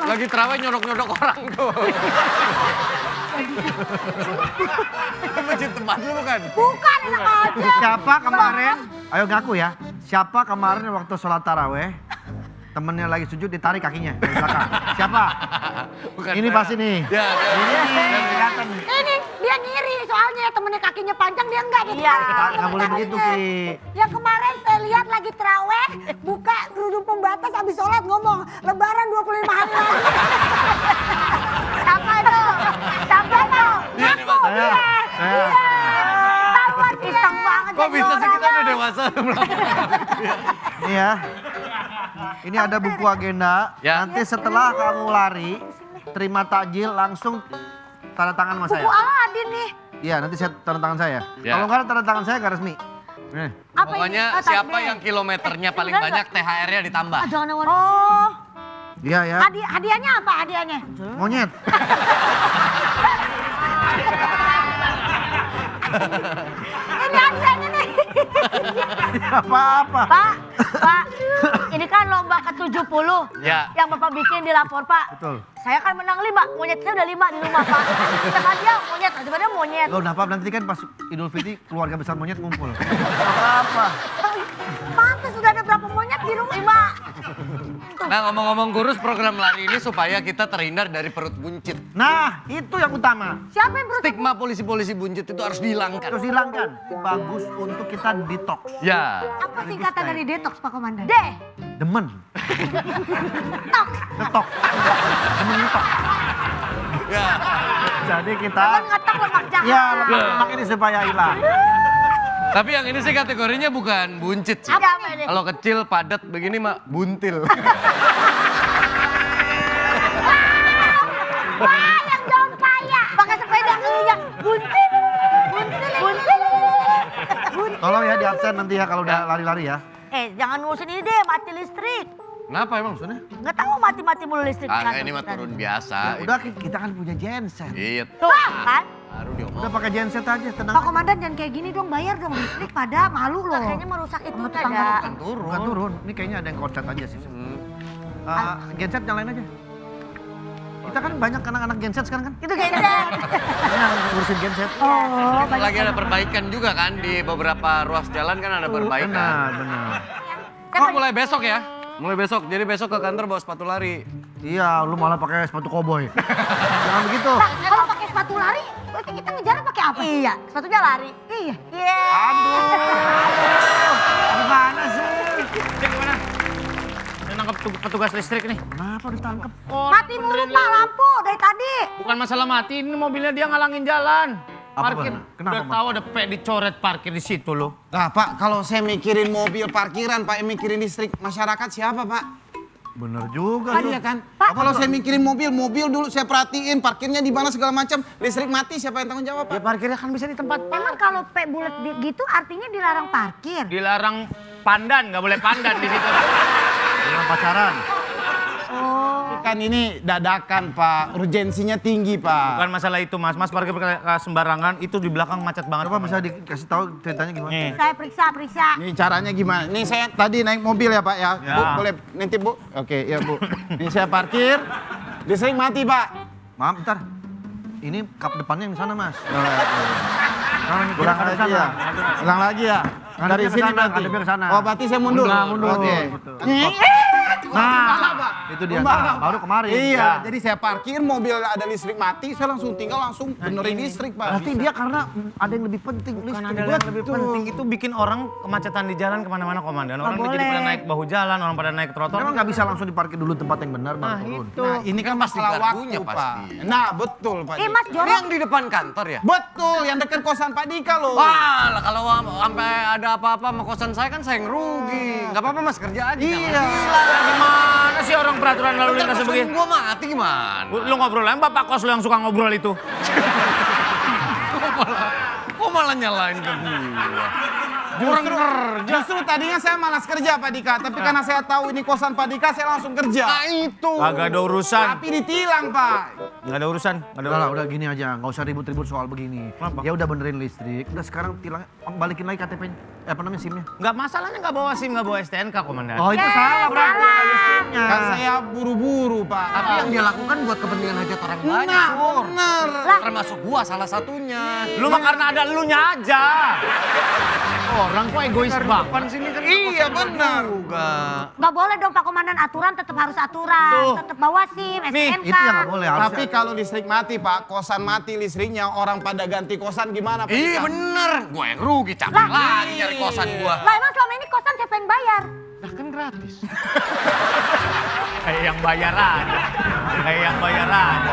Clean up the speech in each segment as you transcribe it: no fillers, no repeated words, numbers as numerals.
Lagi terawih nyodok-nyodok orang tuh. Itu masjid tempat lu bukan? Bukan, enak aja. Siapa kemarin, ayo ngaku ya, siapa kemarin waktu sholat taraweh, temennya lagi sujud ditarik kakinya dari belakang. Siapa? Bukan Ini saya. pasti nih. Ya, Ini nih, kelihatan nih. Ini dia ngiri soalnya temennya kakinya panjang dia enggak dia Iya. tarik Nggak boleh begitu, Ki. Yang kemarin saya lihat lagi terawih, buka kerudung pembatas habis sholat ngomong, lebaran 25 hari lagi. Siapa itu? Siapa itu? Iya, nih, Mas. Saya. Tahu iseng banget. Kok jadi bisa sih orang kita ya. udah dewasa? Ini ya. Ini ada buku agenda. Ya. Nanti setelah kamu lari, terima takjil langsung tanda tangan sama saya. Buku Aladin nih. Iya, nanti saya tanda tangan saya. Ya. Kalau nggak ada tanda tangan saya nggak resmi. Nih. Apa Pokoknya ini? Oh, siapa tasbih. yang kilometernya paling bener banyak THR-nya ditambah. Ah, jangan awal. Oh, Iya ya. hadiahnya apa hadiahnya? Monyet. Ini hadiahnya nih. Apa-apa. Pak, ini kan lomba ke-70 Ya. yang Bapak bikin di lapor, Pak. Betul. Saya kan menang 5, monyet saya udah 5 di rumah, Pak. Sama dia monyet, sebenarnya monyet. Loh, kenapa nanti kan pas Idul Fitri keluarga besar monyet ngumpul. Apa-apa. Pantes sudah ada berapa monyet di rumah? 5. Nah, ngomong-ngomong kurus, program lari ini supaya kita terhindar dari perut buncit. Nah, itu yang utama. Siapa yang berutut? Stigma polisi-polisi buncit itu harus dihilangkan. Terus hilangkan. Bagus untuk kita detox. Ya. Apa singkatan dari detox Pak Komandan? D. Demen. Tok. Ngetok. Demen ngetok. Ya. Jadi kita... Temen ngetok lemak jahat. Ya, lemak ini supaya hilang. Tapi yang ini sih kategorinya bukan buncit sih. Apa ini? Kalau kecil, padat begini mah buntil. Wah, yang daun paya. Pakai sepeda kelinya. Buntil. Buntil. Tolong ya di absen nanti ya kalau udah lari-lari ya. Jangan ngurusin ini deh, mati listrik. Kenapa emang maksudnya? Nggak tahu mati-mati mulu listrik. Ah, kantor ini mah kita. turun biasa. Ya udah kita kan punya genset. Iya. Tuh kan. Baru diomong. Udah pakai genset aja, tenang Pak aja. Komandan jangan kayak gini dong, bayar dong listrik pada malu loh. Kayaknya merusak itu Mau ada. tetangga Bukan turun. Bukan turun, ini kayaknya ada yang kocak aja sih. Genset nyalain aja. Kita kan banyak anak-anak genset sekarang kan. Itu genset. Ini yang ngurusin genset. Oh, Lagi ada perbaikan juga kan di beberapa ruas jalan kan ada perbaikan. Benar, benar. Oh, mulai besok ya? Mulai besok. Jadi besok ke kantor bawa sepatu lari. Iya, lu malah pakai sepatu koboi. Jangan begitu. Pak, kalau pakai sepatu lari, berarti kita ngejalan pakai apa? Iya, sepatunya lari. Iya. Iya. Aduh. Gimana sih? Gimana? Saya nangkep petugas listrik nih. Kenapa ditangkap? Oh, Mati mulu Pak lampu dari tadi. Bukan masalah mati, ini mobilnya dia ngalangin jalan. Apa Parkir. benar? Kenapa, Udah Mas? tahu ada P dicoret parkir di situ loh. Nah Pak, kalau saya mikirin mobil parkiran, Pak, yang mikirin listrik masyarakat siapa Pak? Bener juga Kan lu. iya kan? Kalau saya mikirin mobil dulu saya perhatiin parkirnya di mana segala macam, listrik mati siapa yang tanggung jawab Ya Pak? parkirnya kan bisa di tempat Emang kalau P bulat gitu artinya dilarang parkir? dilarang pandan, nggak boleh pandan di situ. Dengan pacaran. Kan ini dadakan Pak, urgensinya tinggi Pak. Bukan masalah itu mas, mas parkir sembarangan itu di belakang macet banget. Coba bisa dikasih tahu ceritanya gimana? Nih. Saya periksa. Ini caranya gimana? Nih saya tadi naik mobil ya Pak ya. Ya. Bu, boleh nanti Bu? Oke, ya Bu. Ini saya parkir, listrik mati Pak. Maaf, bentar. Ini kap depannya yang di sana, Mas. Ulang lagi ya. Ulang lagi ya. Ngadepnya Dari ke sini sana, berarti. ngadepnya ke sana. Oh, berarti saya mundur. Mundur. Oke. Gitu. Nih. Nah, itu dia. Nah, baru kemarin. Iya, Ya. jadi saya parkir mobil ada listrik mati, saya langsung benerin listrik Pak. Berarti dia karena ada yang lebih penting Bukan listrik. ada yang lebih penting itu bikin orang kemacetan di jalan kemana-mana komandan. Orang Nggak jadi pada boleh. naik bahu jalan, orang pada naik trotoar. Memang nggak bisa langsung diparkir dulu tempat yang benar baru Nah turun. itu. Nah, ini kan masalah gardunya waktu, Pak. pasti. Nah, betul, Pak. Eh Mas Ini jorok. yang di depan kantor ya? Betul, yang dekat kosan Pak Dika loh. Wah, lah kalau sampai ada apa-apa sama kosan saya kan saya yang rugi. Nggak apa-apa Mas, kerja aja. Iya. Gimana sih orang peraturan lalu Ntar lintas kosan begini? gua mati gimana? Lu ngobrol aja, bapak kos lu yang suka ngobrol itu. Kok malah nyalain ke gua? Kurang kerja. Justru tadinya saya malas kerja Pak Dika, tapi karena saya tahu ini kosan Pak Dika, saya langsung kerja. Nah itu. Agak ada urusan. Tapi ditilang Pak. Nggak ada urusan, nggak ada Udah lah, urusan. udah gini aja, nggak usah ribut-ribut soal begini. Kenapa? Ya udah benerin listrik, udah sekarang tilang, balikin lagi KTP-nya. Apa namanya SIM-nya? Nggak masalahnya nggak bawa SIM, nggak bawa STNK, Komandan. Oh itu salah berarti, nggak ada SIM-nya. Kan saya buru-buru, Pak. Tapi yang dia lakukan buat kepentingan hajat orang banyak. Nah, Pur. bener. Termasuk gua salah satunya. Lu mah karena ada elunya aja. Orang kok egois banget. Depan sini kan Iya, benar. juga. Nggak boleh dong Pak Komandan, aturan tetap harus aturan. Tuh. Tetap bawa SIM, STNK. Itu yang nggak boleh, harusnya. Tapi kalau listrik mati, Pak, kosan mati listriknya, orang pada ganti kosan gimana, Pak? Iya bener, gua yang rugi, capek lagi nyari kosan gua. Lah emang selama ini kosan siapa yang bayar? Lah kan gratis. Kayak yang bayar aja. Kayak yang bayar aja.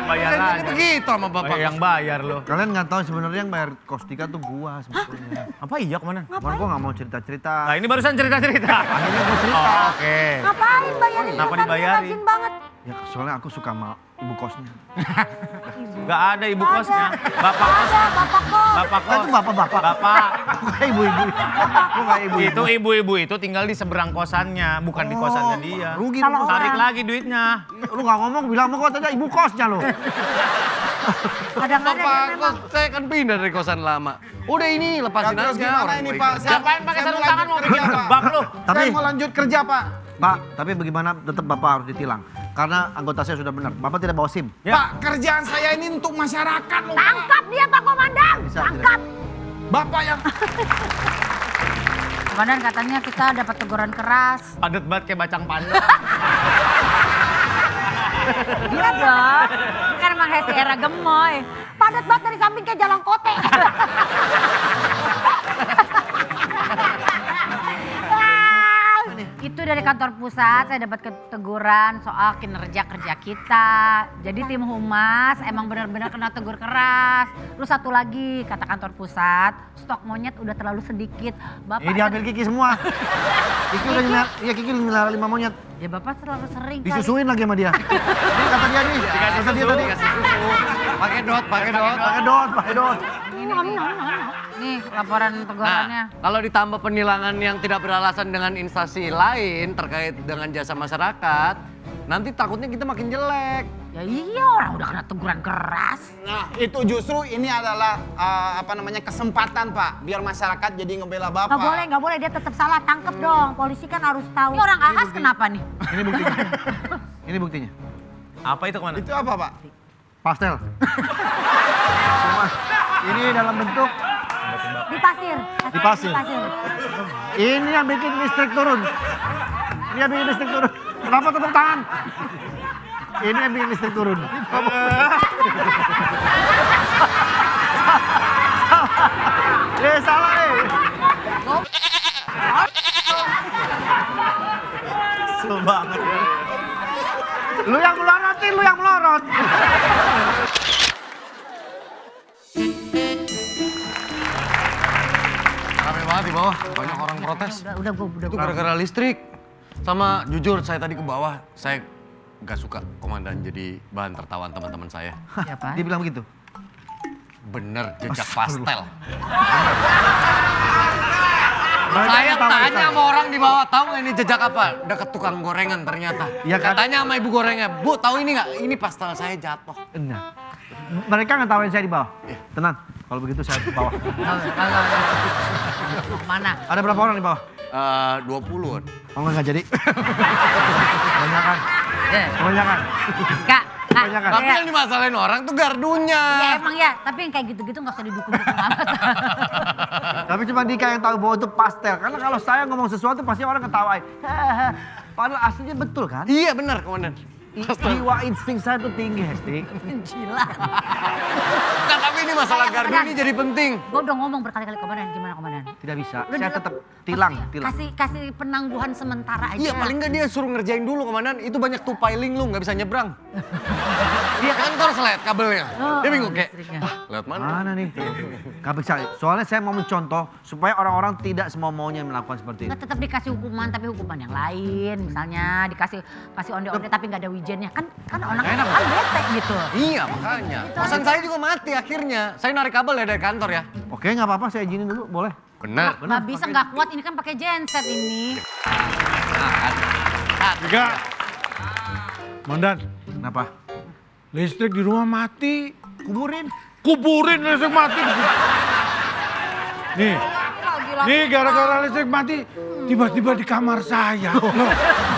Bayar Kan jadi aja. begitu sama bapak. Kayak yang bayar lo. Kalian nggak tahu sebenarnya yang bayar kos Dika tuh gua sebetulnya. Apa iya, Komandan? Cuman gua nggak mau cerita-cerita. Nah ini barusan cerita-cerita. Akhirnya gua cerita. Oh, oke. Ngapain bayarin Kenapa kosan? dibayarin? Rajin banget. Ya soalnya aku suka sama ibu kosnya. Gak ada ibu kosnya. Bapak kos. Ada, bapak kos. Bapak Nah, kos. itu bapak-bapak. Bapak. Aku kayak ibu-ibu. Aku kayak ibu-ibu. Itu ibu-ibu itu tinggal di seberang kosannya, bukan di kosannya dia. Rugi Kalau lu. Tarik lagi duitnya. Lu nggak ngomong, bilang mau kok aja ibu kosnya lo. Kadang-kadang Bapak dia memang. kos, saya kan pindah dari kosan lama. Udah ini lepasin Terus aja. gimana orang ini, gua Pak? ikut. Siapain pakai Saya sarung mau tangan mau lanjut kerja, Pak. bak lu. Tapi Saya mau lanjut kerja, Pak. Pak, tapi bagaimana tetap Bapak harus ditilang. Karena anggota saya sudah benar. Bapak tidak bawa SIM. Ya. Pak, kerjaan saya ini untuk masyarakat loh, Pak. Tangkap dia Pak Komandan. Bisa, Tangkap. Bapak yang... Komandan katanya kita dapat teguran keras. Padet banget kayak bacang pandang. Iya dong. Kan emang Hesti era gemoy. Padat banget dari samping kayak jalan kote. Itu dari kantor pusat saya dapat teguran soal kinerja kerja kita. Jadi tim humas emang benar-benar kena tegur keras. Terus satu lagi kata kantor pusat, stok monyet udah terlalu sedikit. Bapak Ini diambil Kiki semua. Kiki udah nyelal, iya Kiki melihara 5 monyet. ya Bapak terlalu sering kali. Disusuin lagi sama dia. Ini kata dia nih. Kata dia tadi. Dikasih susu. Pakai dot, pakai dot. Pakai dot, pakai dot. Nih laporan tegurannya. Nah, kalau ditambah penilangan yang tidak beralasan dengan instansi lain terkait dengan jasa masyarakat, nanti takutnya kita makin jelek. Ya iya orang udah kena teguran keras. Nah, itu justru ini adalah kesempatan, Pak, biar masyarakat jadi ngebela Bapak. Nggak boleh dia tetap salah, tangkep dong. Polisi kan harus tahu. Ini orang AAS kenapa nih? Ini buktinya. Ini buktinya. Apa itu kemana? Itu apa, Pak? Pastel. Cuma ini dalam bentuk Di pasir. Di pasir. ini yang bikin listrik turun. Ini yang bikin listrik turun. Kenapa tepuk tangan? Ini yang bikin listrik turun. Salah Kesel banget. Lu yang melorotin, lu yang melorot. Rame banget di bawah, banyak orang protes. Udah Itu gara-gara listrik. Sama jujur saya tadi ke bawah, saya nggak suka komandan jadi bahan tertawaan teman-teman saya. Siapa? Dia bilang begitu. Bener, jejak pastel. Mereka Saya ketawa, tanya Ustaz. sama orang di bawah, tahu nggak ini jejak apa? Deket tukang gorengan ternyata. Iya kan? Katanya sama ibu gorengnya, Bu tahu ini nggak? Ini pastel saya jatuh. Nah, mereka ngetawain saya di bawah. Tenang, kalau begitu saya di bawah. Mana? Ada berapa orang di bawah? 20-an. Oh nggak jadi. Kebanyakan. Kebanyakan. Kak. Kebanyakan. Tapi yang dimasalahin orang tuh gardunya. Ya emang ya, tapi yang kayak gitu-gitu nggak usah didukung-dukung amat. Tapi cuma Dika yang tahu bahwa itu pastel. Karena kalau saya ngomong sesuatu pasti orang ketawain. Padahal aslinya betul kan? Iya bener komandan. Jiwa insting saya tuh tinggi, Hesti. Gila. Nah, tapi ini masalah gardu ini jadi penting. Gue udah ngomong berkali-kali komandan, gimana komandan? Tidak bisa. Udah Saya di- tetap tilang. Kasih penangguhan sementara aja. Iya paling nggak dia suruh ngerjain dulu komandan. Itu banyak tupai lu nggak bisa nyebrang. Dia kantor selet kabelnya. Dia bingung kayak, listriknya. lewat mana? Mana nih? Gak bisa. Soalnya saya mau mencontoh supaya orang-orang tidak semua maunya melakukan seperti itu. Nggak tetap dikasih hukuman tapi hukuman yang lain, misalnya dikasih onde-onde tapi nggak ada wijennya kan orang Enak, kan bete gitu. Iya makanya. Kosan saya juga mati akhirnya. Saya narik kabel ya dari kantor ya. Oke, nggak apa-apa. Saya izinin dulu, boleh. Bener. Nggak bisa nggak kuat ini kan pakai genset ini. Mandan. Kenapa? Listrik di rumah mati. Kuburin. Kuburin listrik mati. Nih gara-gara listrik mati, tiba-tiba di kamar saya.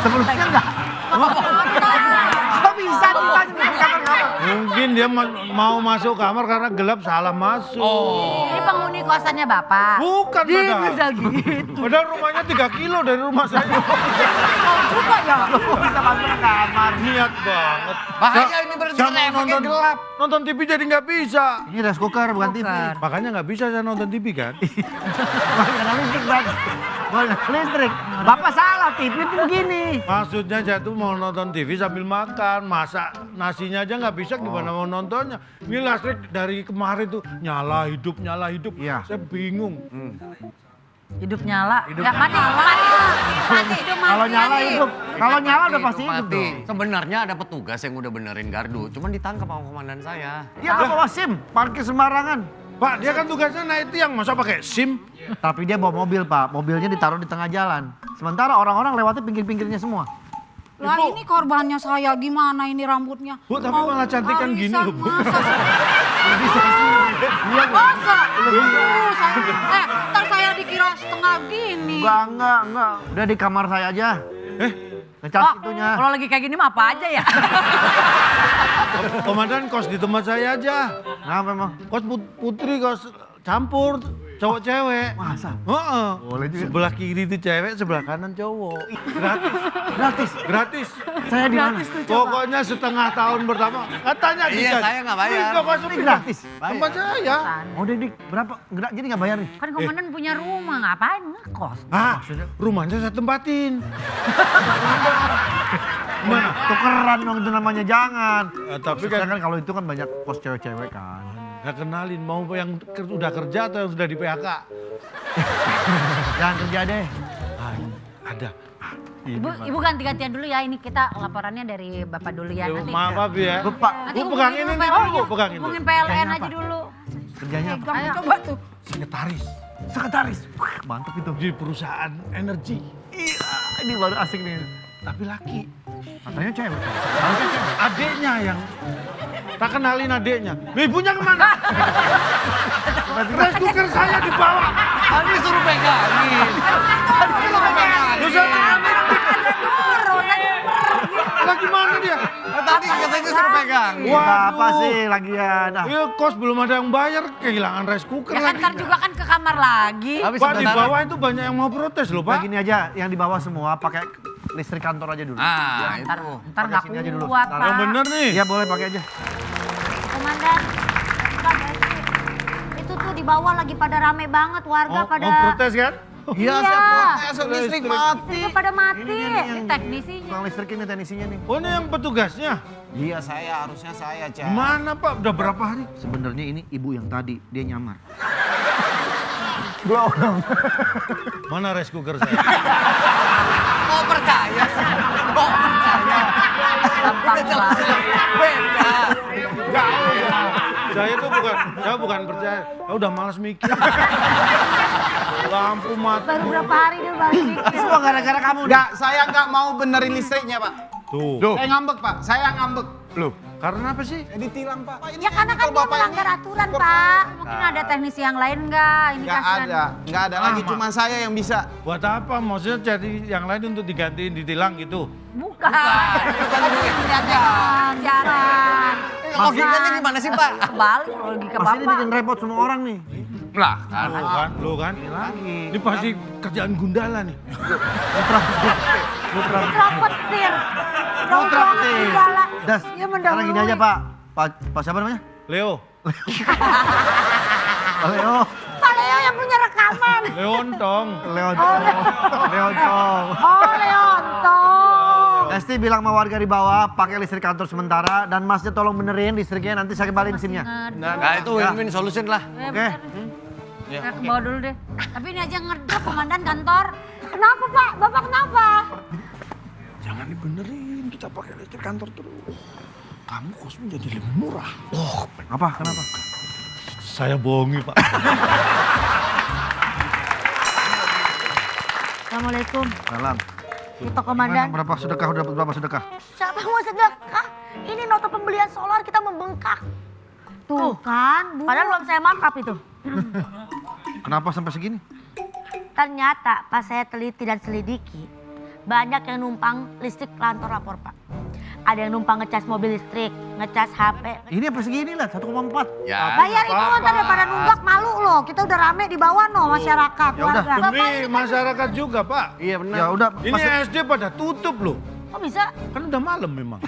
Sebelumnya enggak. Kok bisa ceritanya di kamar-kamar? Mungkin dia mau masuk kamar karena gelap salah masuk. Ini penghuni kosannya Bapak. Bukan, Dia Padahal. bisa gitu. Padahal rumahnya 3 kilo dari rumah saya. Coba ya. Bisa masuk ke kamar. Niat banget. Bahaya ini berarti Sama efeknya gelap. Nonton TV jadi nggak bisa. Ini rice cooker bukan TV. Makanya nggak bisa saya nonton TV kan. Karena listrik Bang. Listrik. Bapak salah, TV itu begini. Maksudnya saya tuh mau nonton TV sambil makan. Masak nasinya aja nggak bisa gimana mau nontonnya. Ini listrik dari kemarin tuh nyala hidup. Iya. Saya bingung. Hidup nyala. Ya mati. Hidup mati. Kalau nyala hidup. Kalau nyala udah pasti hidup Mati. dong. Sebenarnya ada petugas yang udah benerin gardu, cuman ditangkap sama komandan saya. Dia nggak bawa SIM, parkir sembarangan. Pak, dia kan tugasnya naik tiang, masa pakai SIM? Tapi dia bawa mobil Pak, mobilnya ditaruh di tengah jalan. Sementara orang-orang lewati pinggir-pinggirnya semua. Lah ini korbannya saya, gimana ini rambutnya? Bu, tapi malah cantikan gini loh, Bu. Masa? Ntar saya dikira setengah gini. Enggak. Udah di kamar saya aja. Ngecas itunya. Kalau lagi kayak gini mah apa aja ya? Komandan kos di tempat saya aja. Kenapa emang? Kos putri, kos campur, cowok cewek. Masa? Heeh. Boleh juga. Sebelah kiri itu cewek, sebelah kanan cowok. Gratis. Saya di mana? Pokoknya setengah tahun pertama. Katanya Iya, saya nggak bayar. Ini Gratis. Tempat saya. Oh Dik, berapa? Jadi nggak bayar nih? Kan komandan punya rumah, ngapain ngekos? Rumahnya saya tempatin. Gimana? Tukeran dong itu namanya, jangan. Tapi kan Sedangkan kalau itu kan banyak kos cewek-cewek kan. nggak kenalin mau yang udah kerja atau yang sudah di PHK. Jangan kerja deh. Ada. Ibu ganti-gantian dulu ya, ini kita laporannya dari Bapak dulu ya. Nanti Maaf ya. Bapak, nanti Bu, pegang ini nih, Bu, pegang ini. hubungin PLN Kerjanya aja apa? dulu. kerjanya apa? Ayo. Coba tuh. Sekretaris Sekretaris. Wah, mantep itu. di perusahaan energi. Iya, ini baru asik nih. Tapi laki. Katanya cewek. Harusnya cewek. Adiknya yang tak kenalin adiknya. Ibunya kemana? Rice cooker saya dibawa. Tadi suruh pegangin. Tadi suruh pegangin. Lu saya lagi mana dia? Tadi katanya suruh pegangin. Wah, apa sih lagian? Ah, Ya kos belum ada yang bayar, kehilangan rice cooker Ya kan lagi. ntar juga kan ke kamar lagi. Tapi Pak, di sebentar. bawah itu banyak yang mau protes loh, Pak, Pak. gini aja, yang di bawah semua pakai listrik kantor aja dulu. Ah, Ntar itu. ntar nggak Pakai sini aja dulu. kuat Ntar. Pak. Yang bener nih. Iya, boleh pakai aja. Komandan, Pak Desi, itu tuh di bawah lagi pada rame banget warga pada Mau protes kan? Iya, Iya. saya protes, listrik mati. listriknya pada mati. Ini teknisinya. Tukang listrik ini teknisinya nih. Oh, ini yang petugasnya. Iya, saya harusnya saya, Cak. Gimana, Pak? Udah berapa hari? Sebenarnya ini ibu yang tadi, dia nyamar. Mana rice cooker saya? Mau percaya sih? Mau percaya? Udah jelas. Beda. Saya bukan percaya. Saya udah malas mikir. Lampu mati. Baru berapa hari dia balik. Semua gara-gara kamu. Enggak, saya nggak mau benerin listriknya, Pak. Tuh. Saya ngambek, Pak. Saya ngambek. Loh, karena apa sih? Jadi tilang, Pak. Pak, ini Ya karena kan kalau dia Bapak melanggar ini- aturan, Pak. Mungkin ada teknisi yang lain nggak? Ini Nggak kasihan. ada. Nggak ada lagi, Lama. cuma saya yang bisa. Buat apa? Maksudnya cari yang lain untuk digantiin, ditilang gitu? Bukan. Bukan duit aja. Jarang. Logikanya gimana sih, Pak? Kebalik kalau lagi ke Pasti ini Bapak. bikin repot semua orang nih. Lah, kan. Lo kan? Lagi. Ini pasti kerjaan gundala nih. Putra petir. Putra petir. Segala. Das, Dia sekarang gini aja Pak. Pak siapa namanya? Leo. Pak Leo. Pak Leo yang punya rekaman. Leontong. Leontong. Leontong. Oh, Leonto. Esti bilang sama warga di bawah pakai listrik kantor sementara dan Masnya tolong benerin listriknya, nanti saya kembaliin mesinnya. Nah, itu win-win solution lah. Oke? Saya ke bawah dulu deh. Tapi ini aja ngedrop komandan kantor. Kenapa, Pak? Bapak kenapa? Jangan dibenerin, kita pakai listrik kantor terus. Kamu kosnya jadi lebih murah. Apa? Kenapa? Saya bohongi, Pak. Assalamualaikum. Salam. Itu komandan. Berapa sedekah? Udah dapat berapa sedekah? Siapa mau sedekah? Ini nota pembelian solar kita membengkak. Tuh kan, padahal belum saya markup itu. Kenapa sampai segini? Ternyata pas saya teliti dan selidiki, banyak yang numpang listrik kantor lapor Pak. Ada yang numpang ngecas mobil listrik, ngecas HP. Ini apa segini lah, 1,4. Ya. Bayar itu ntar daripada nunggak malu loh. Kita udah rame di bawah no masyarakat, Ya udah. warga. Demi masyarakat juga, Pak. Iya benar. Ya udah, Ini SD pada tutup loh. Kok bisa? Kan udah malam memang.